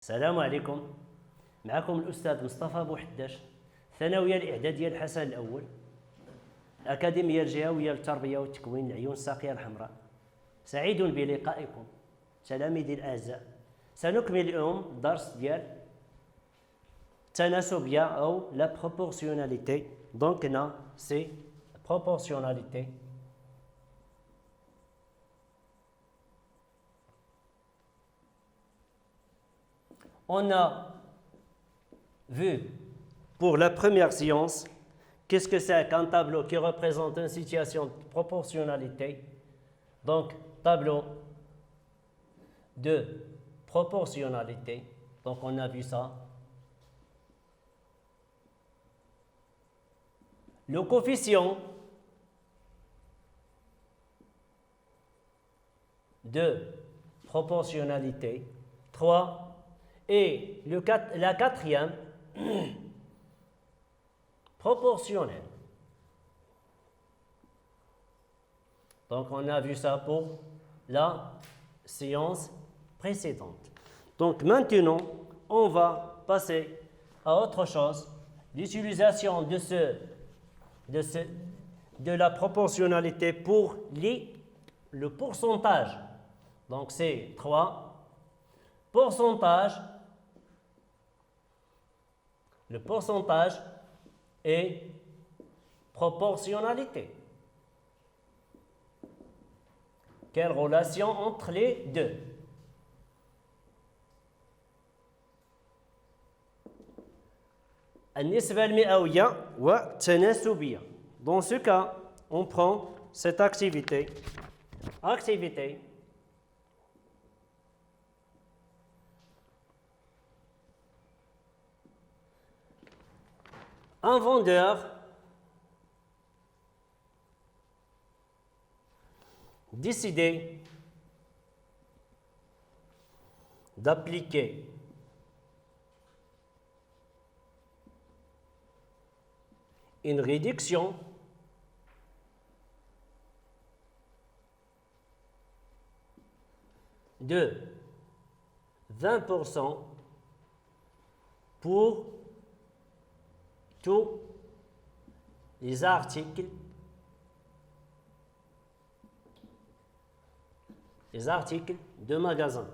السلام عليكم. معكم الأستاذ مصطفى بوحداش، ثانوية الإعدادية الحسن الأول، الأكاديمية الجهوية للتربية والتكوين العيون الساقية الحمراء. سعيد بلقائكم تلاميذي الأعزاء. سنكمل اليوم الدرس ديال التناسبية أو لا proportionnalité. Donc là, c'est proportionnalité. On a vu pour la première séance qu'est-ce que c'est qu'un tableau qui représente une situation de proportionnalité. Donc, tableau de proportionnalité. Donc, on a vu ça. Le coefficient de proportionnalité, 3. Et la quatrième, proportionnelle. Donc, on a vu ça pour la séance précédente. Donc, maintenant, on va passer à autre chose. L'utilisation de la proportionnalité pour le pourcentage. Donc, c'est 3. Pourcentage. Le pourcentage et proportionnalité. Quelle relation entre les deux? النسبة المئوية والتناسبية. Dans ce cas, on prend cette activité. Un vendeur décidait d'appliquer une réduction de 20% pour tous les articles de magasin.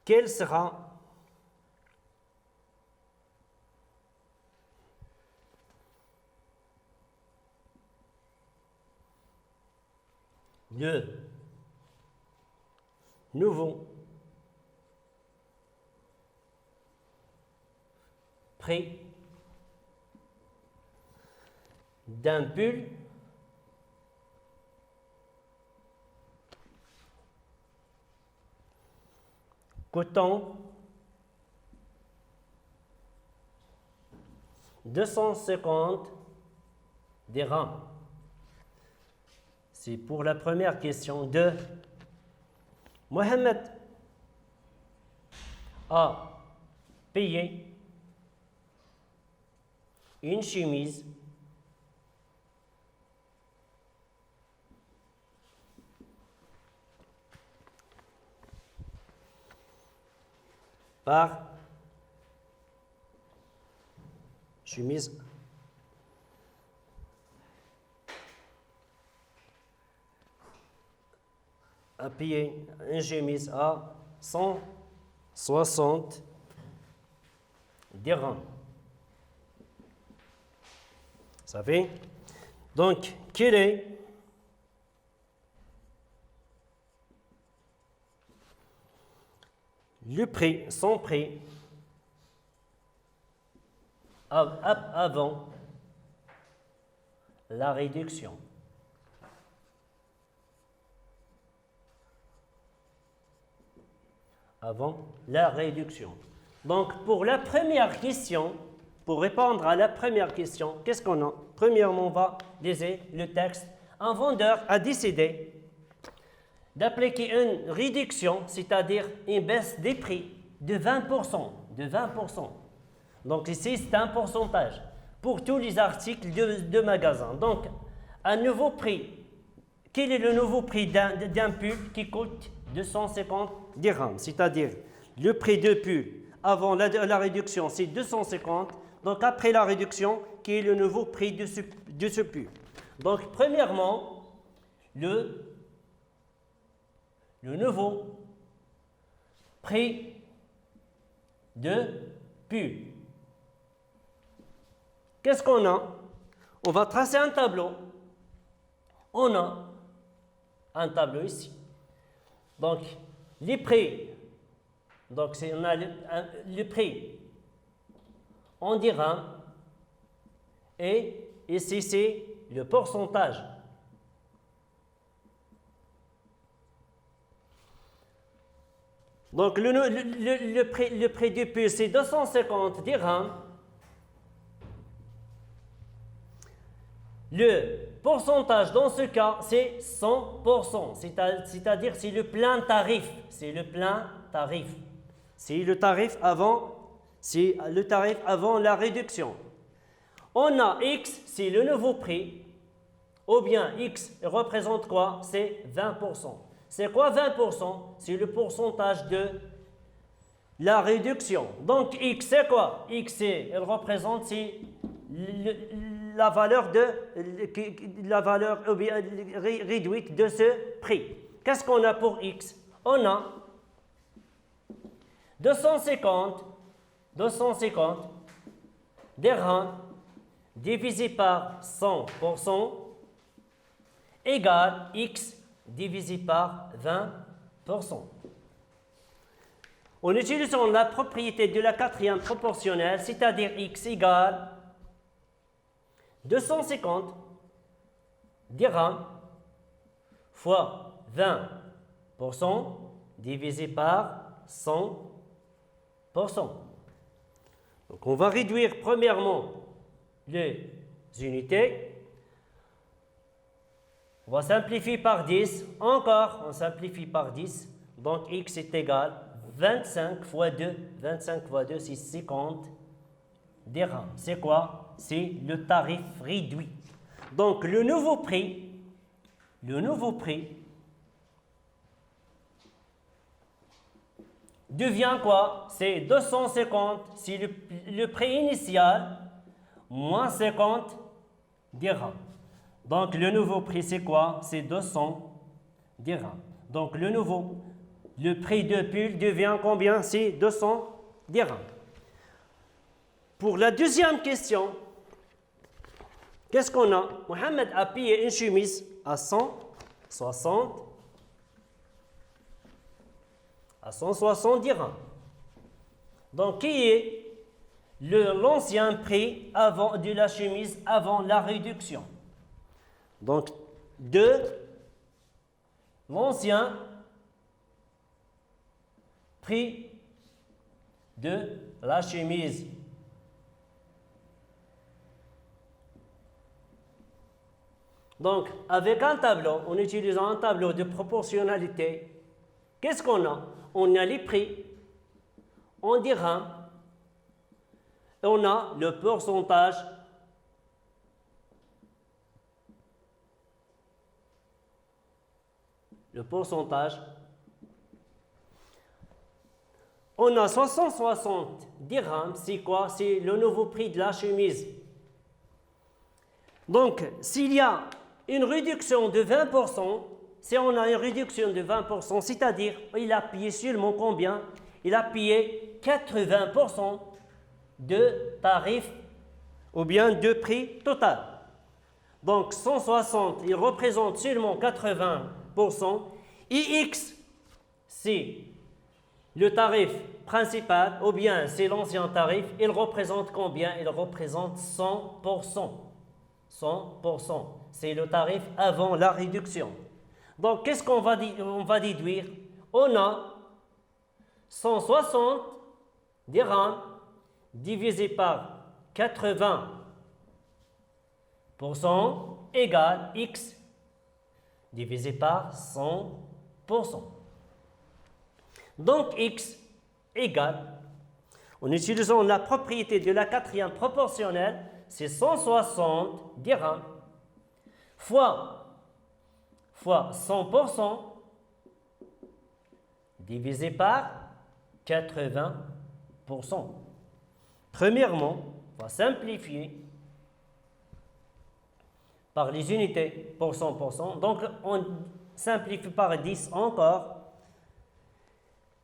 Quel sera le nouveau prix d'un pull coûtant 250 dirhams. C'est pour la première question de Mohamed a payé une chemise par chemise a payé une chemise à 160 dirhams. Ça fait? Donc, quel est le prix, son prix avant la réduction? Avant la réduction. Donc, pour la première question, pour répondre à la première question, qu'est-ce qu'on a? Premièrement, on va lire le texte. Un vendeur a décidé d'appliquer une réduction, c'est-à-dire une baisse des prix de 20%. Donc ici, c'est un pourcentage pour tous les articles de magasin. Donc, un nouveau prix quel est le nouveau prix d'un pull qui coûte 250 dirhams? C'est-à-dire, le prix de pull avant la réduction, c'est 250. Donc, après la réduction, quel est le nouveau prix de ce pull? Donc, premièrement, le nouveau prix de pull. Qu'est-ce qu'on a? On va tracer un tableau. On a un tableau ici. Donc, les prix. Donc, on a le prix en dirhams. Et ici, c'est le pourcentage. Donc, le prix du pull, c'est 250 dirhams. Le pourcentage dans ce cas, c'est 100%. C'est-à-dire, c'est le plein tarif. C'est le plein tarif. C'est le tarif avant la réduction. On a X, c'est le nouveau prix. Ou bien X représente quoi? C'est 20%. C'est quoi 20%? C'est le pourcentage de la réduction. Donc X, c'est quoi? X, elle représente la valeur réduite de ce prix. Qu'est-ce qu'on a pour X? On a 250 dirhams divisé par 100% égale X divisé par 20%. En utilisant la propriété de la quatrième proportionnelle, c'est-à-dire X égale 250 dirhams fois 20% divisé par 100%. Donc, on va réduire premièrement les unités. On va simplifier par 10. Encore, on simplifie par 10. Donc, X est égal 25 fois 2. 25 fois 2, c'est 50 dirhams. C'est quoi? C'est le tarif réduit. Donc, le nouveau prix devient quoi? C'est 250, c'est le prix initial, moins 50 dirhams. Donc, le nouveau prix, c'est quoi? C'est 200 dirhams. Donc, le prix de pull devient combien? C'est 200 dirhams. Pour la deuxième question, qu'est-ce qu'on a? Mohamed a payé une chemise à 160 dirhams. Donc, qui est l'ancien prix de la chemise avant la réduction? Donc, de l'ancien prix de la chemise. Donc, avec un tableau, en utilisant un tableau de proportionnalité, qu'est-ce qu'on a? On a les prix en dirhams et on a le pourcentage On a 660 dirhams, c'est quoi? C'est le nouveau prix de la chemise. Donc, s'il y a une réduction de 20%, si on a une réduction de 20%, c'est-à-dire, il a payé seulement combien? Il a payé 80% de tarif ou bien de prix total. Donc, 160, il représente seulement 80%. Et X, c'est le tarif principal ou bien c'est l'ancien tarif. Il représente combien? Il représente 100%. 100%. C'est le tarif avant la réduction. Donc, qu'est-ce qu'on va déduire? On a 160 dirhams divisé par 80% égale X divisé par 100%. Donc, X égale, en utilisant la propriété de la quatrième proportionnelle, c'est 160 dirhams fois fois 100% divisé par 80%. Premièrement, on va simplifier par les unités pour 100%. Donc, on simplifie par 10 encore.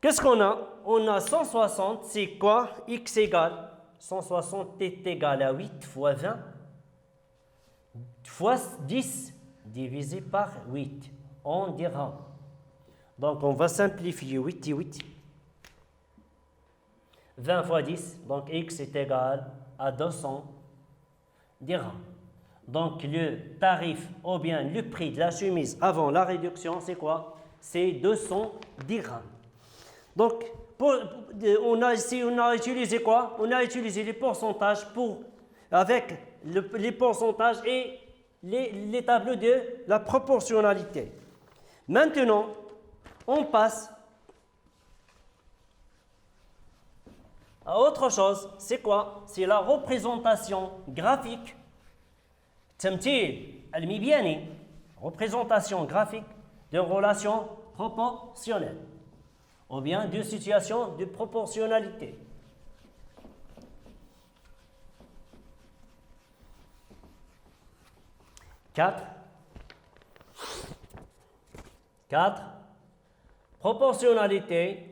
Qu'est-ce qu'on a? On a 160, c'est quoi? X égale 160 est égal à 8 fois 20 fois 10 divisé par 8 en dirhams. Donc, on va simplifier 8 et 8. 20 fois 10, donc X est égal à 200 dirhams. Donc, le tarif ou bien le prix de la chemise avant la réduction, c'est quoi? C'est 200 dirhams. Donc, on a utilisé quoi? On a utilisé les pourcentages avec les pourcentages et les tableaux de la proportionnalité. Maintenant, on passe à autre chose. C'est quoi? C'est la représentation graphique. تمثيل المبياني, représentation graphique de relations proportionnelles ou bien de situations de proportionnalité. Quatre. Proportionnalité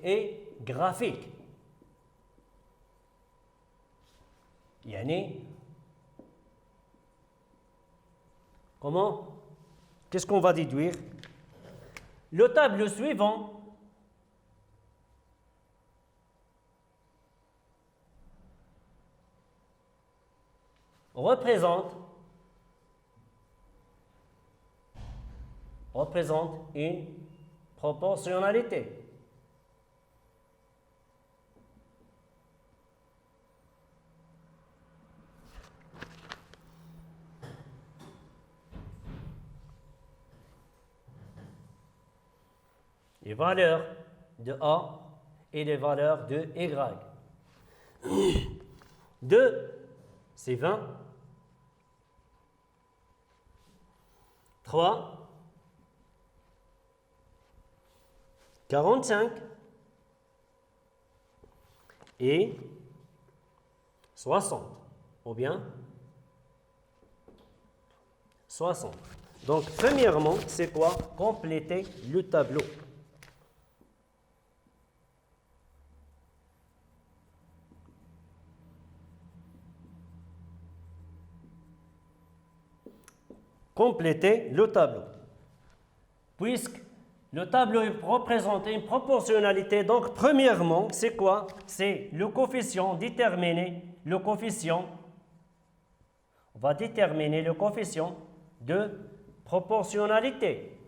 et graphique. Yani, comment? Qu'est-ce qu'on va déduire? Le tableau suivant représente une proportionnalité. Les valeurs de A et les valeurs de Y. 2, c'est 20. 3, 45 et 60, ou bien 60. Donc, premièrement, c'est quoi? Compléter le tableau. Compléter le tableau. Puisque le tableau représente une proportionnalité, donc premièrement, c'est quoi? C'est le coefficient, déterminer le coefficient. On va déterminer le coefficient de proportionnalité.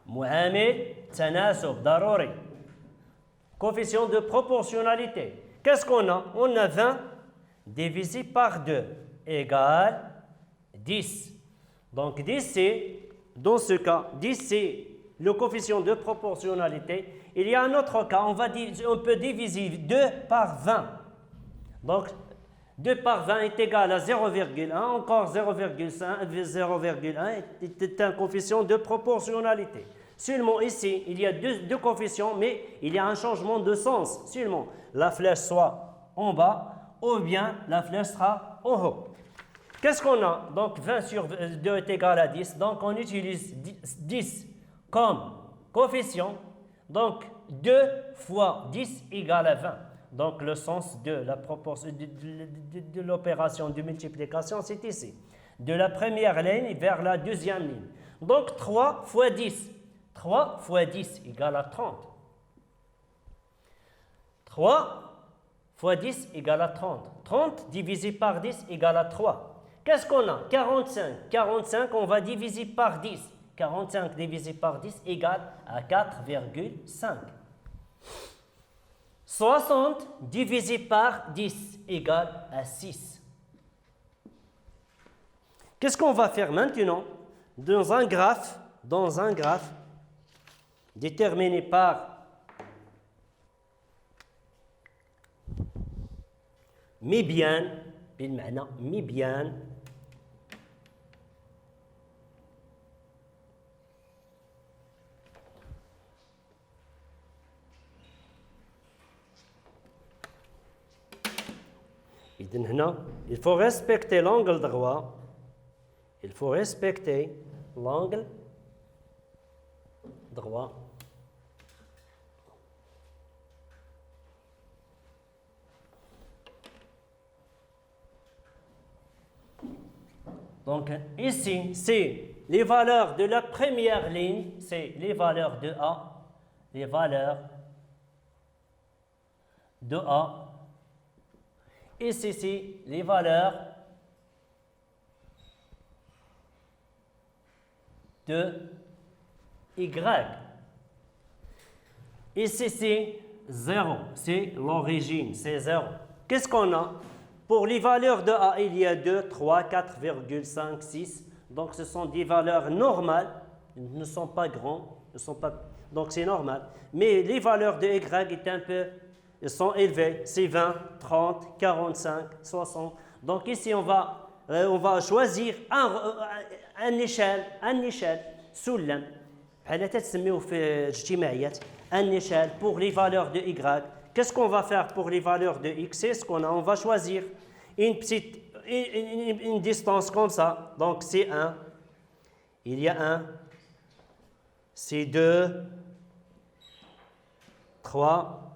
Mu'amil tanasub daruri. Coefficient de proportionnalité. Qu'est-ce qu'on a? On a 20 divisé par 2 égale 10. Donc 10, c'est, dans ce cas, 10, c'est le coefficient de proportionnalité. Il y a un autre cas, on peut diviser 2 par 20. Donc 2 par 20 est égal à 0,1, encore 0,1 est un coefficient de proportionnalité. Seulement ici, il y a deux coefficients, mais il y a un changement de sens. Seulement, la flèche soit en bas ou bien la flèche sera en haut. Qu'est-ce qu'on a? Donc 20 sur 2 est égal à 10. Donc on utilise 10 comme coefficient. Donc 2 fois 10 égale à 20. Donc le sens de la proportion de l'opération de multiplication, c'est ici. De la première ligne vers la deuxième ligne. Donc 3 fois 10. 3 fois 10 égale à 30. 3 fois 10 égale à 30. 30 divisé par 10 égale à 3. Qu'est-ce qu'on a? 45. 45, on va diviser par 10. 45 divisé par 10 égale à 4,5. 60 divisé par 10 égale à 6. Qu'est-ce qu'on va faire maintenant? Dans un graphe, déterminé par مبيان بالمعنى مبيان إذن هنا il faut respecter l'angle droit. Il faut respecter l'angle droit. Donc ici, c'est les valeurs de la première ligne, c'est les valeurs de A, les valeurs de A. Ici, c'est les valeurs de Y. Ici, c'est 0, c'est l'origine, c'est 0. Qu'est-ce qu'on a? Pour les valeurs de A, il y a 2, 3, 4,5, 6. Donc, ce sont des valeurs normales. Ils ne sont pas grands. Donc, c'est normal. Mais les valeurs de Y sont élevées. C'est 20, 30, 45, 60. Donc, ici, on va choisir un échelle. سلم. بحال تسميوه في الاجتماعيات. Un échelle pour les valeurs de Y. Qu'est-ce qu'on va faire pour les valeurs de X? C'est ce qu'on a. On va choisir une distance comme ça. Donc, c'est 1. Il y a 1. C'est 2. 3.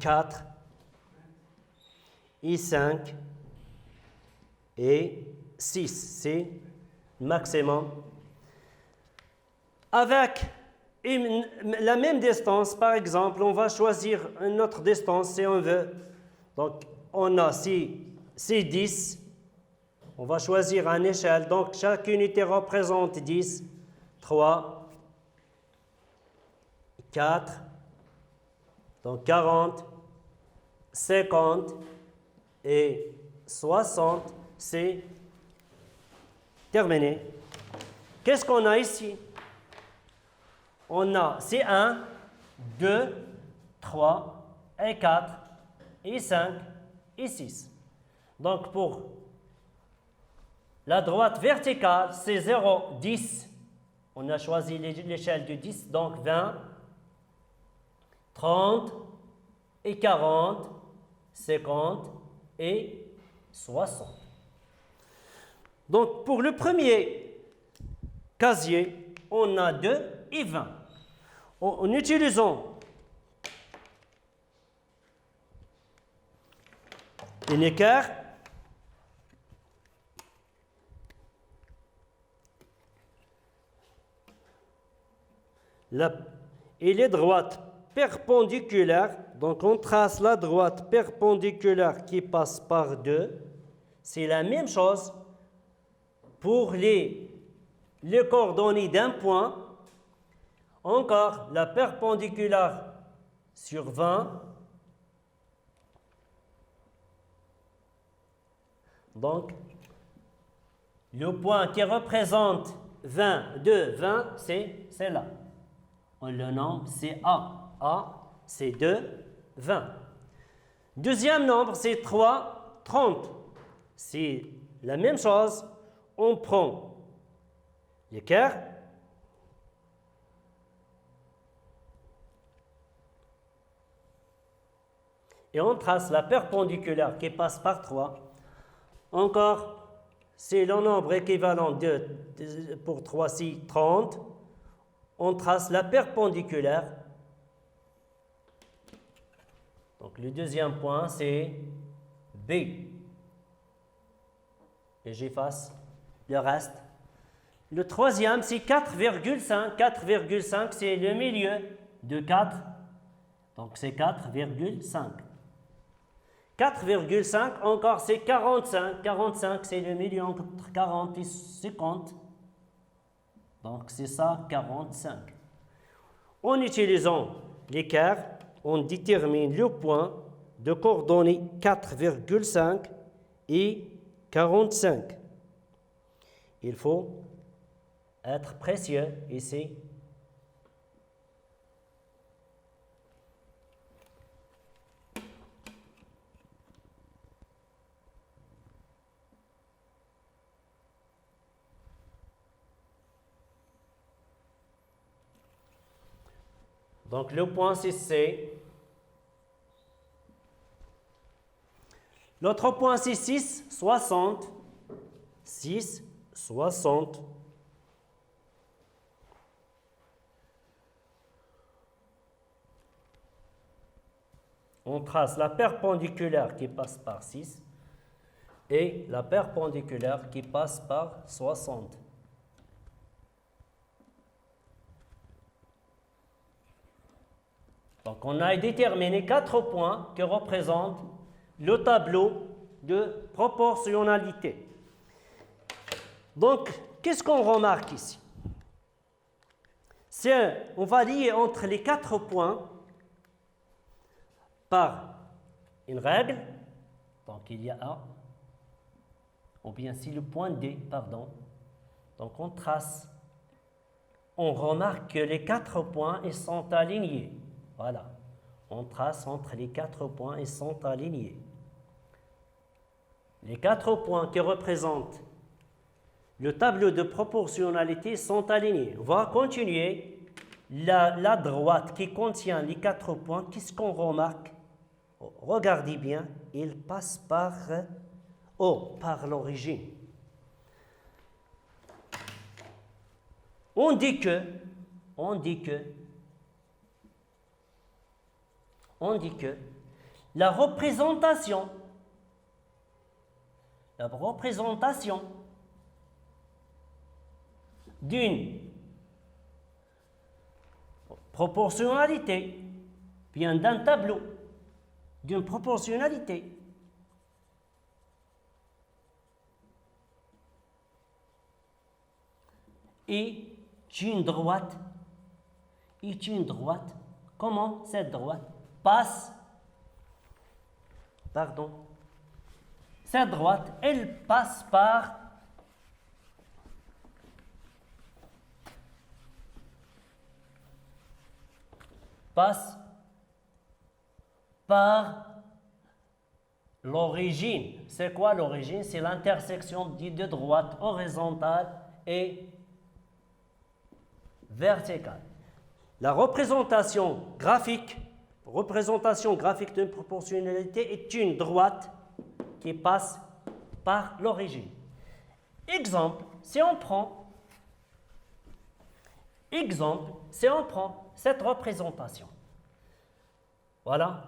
4. Et 5. Et 6. C'est le maximum. Avec la même distance, par exemple, on va choisir une autre distance si on veut. Donc, on a c'est 10. On va choisir une échelle. Donc, chaque unité représente 10. 3, 4, donc 40, 50 et 60. C'est terminé. Qu'est-ce qu'on a ici? On a c'est 1, 2, 3, et 4, et 5, et 6. Donc, pour la droite verticale, c'est 0, 10. On a choisi l'échelle de 10, donc 20, 30, et 40, 50, et 60. Donc, pour le premier casier, on a 2 et 20. En utilisant un écart, et les droites perpendiculaires, donc on trace la droite perpendiculaire qui passe par 2. C'est la même chose pour les coordonnées d'un point. Encore la perpendiculaire sur 20. Donc, le point qui représente 20, 20, c'est là. On le nomme, c'est A. A, c'est 2, 20. Deuxième nombre, c'est 3, 30. C'est la même chose. On prend l'écart. Et on trace la perpendiculaire qui passe par 3. Encore, c'est le nombre équivalent pour 3, c'est 30. On trace la perpendiculaire. Donc, le deuxième point, c'est B. Et j'efface le reste. Le troisième, c'est 4,5. 4,5, c'est le milieu de 4. Donc, c'est 4,5. 4,5, encore, c'est 45. 45, c'est le milieu entre 40 et 50. Donc, c'est ça, 45. En utilisant l'écart, on détermine le point de coordonnées 4,5 et 45. Il faut être précieux ici. Donc le point 6, c'est... L'autre point, c'est 6, 60. 6, 60. On trace la perpendiculaire qui passe par 6 et la perpendiculaire qui passe par 60. Donc, on a déterminé 4 points qui représentent le tableau de proportionnalité. Donc, qu'est-ce qu'on remarque ici? On va lier entre les 4 points par une règle. Donc, il y a A. Ou bien si le point D, pardon. Donc, on trace. On remarque que les 4 points, ils sont alignés. Voilà. On trace entre les 4 points, ils sont alignés. Les 4 points qui représentent le tableau de proportionnalité sont alignés. On va continuer. La droite qui contient les 4 points, qu'est-ce qu'on remarque? Regardez bien, il passe par l'origine. On dit que la représentation d'une proportionnalité vient d'un tableau d'une proportionnalité et une droite. Comment cette droite passe? Pardon. Cette droite, elle passe par l'origine. C'est quoi l'origine? C'est l'intersection des deux droites horizontales et verticale. La représentation graphique d'une proportionnalité est une droite qui passe par l'origine. Exemple, si on prend cette représentation. Voilà.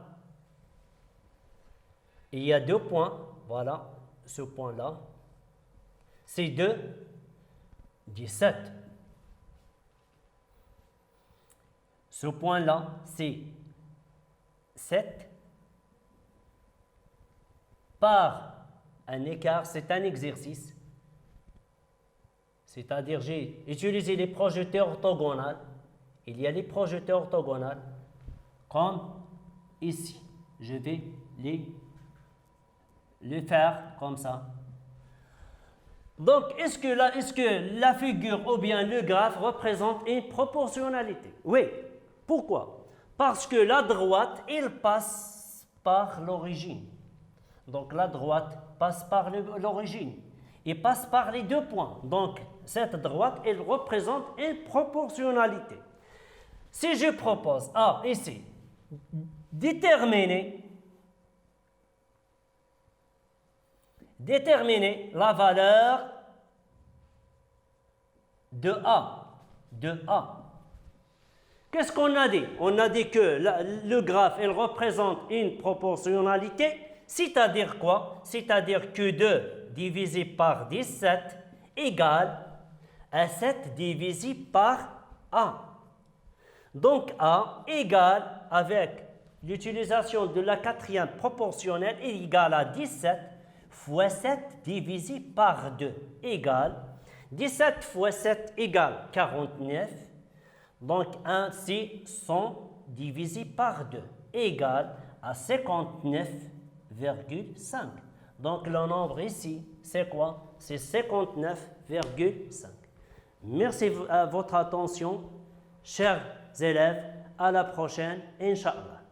Il y a 2 points. Voilà, ce point-là. C'est 2, 17. Ce point-là, c'est 7 par un écart, c'est un exercice. C'est-à-dire, j'ai utilisé les projecteurs orthogonales. Il y a les projecteurs orthogonales, comme ici. Je vais les faire comme ça. Donc, est-ce que la figure ou bien le graphe représente une proportionnalité? Oui. Pourquoi? Parce que la droite, elle passe par l'origine. Donc, la droite passe par l'origine. Et passe par les 2 points. Donc, cette droite, elle représente une proportionnalité. Si je propose, ici, déterminer la valeur de A. Qu'est-ce qu'on a dit? On a dit que le graphe, il représente une proportionnalité, c'est-à-dire quoi? C'est-à-dire que 2 divisé par 17 égale à 7 divisé par A. Donc A égale, avec l'utilisation de la 4e proportionnelle, est égal à 17 fois 7 divisé par 2 égale 17 fois 7 égale 49. Donc, 1, c'est 100 divisé par 2 égale à 59,5. Donc, le nombre ici, c'est quoi? C'est 59,5. Merci à votre attention, chers élèves. À la prochaine, Inch'Allah.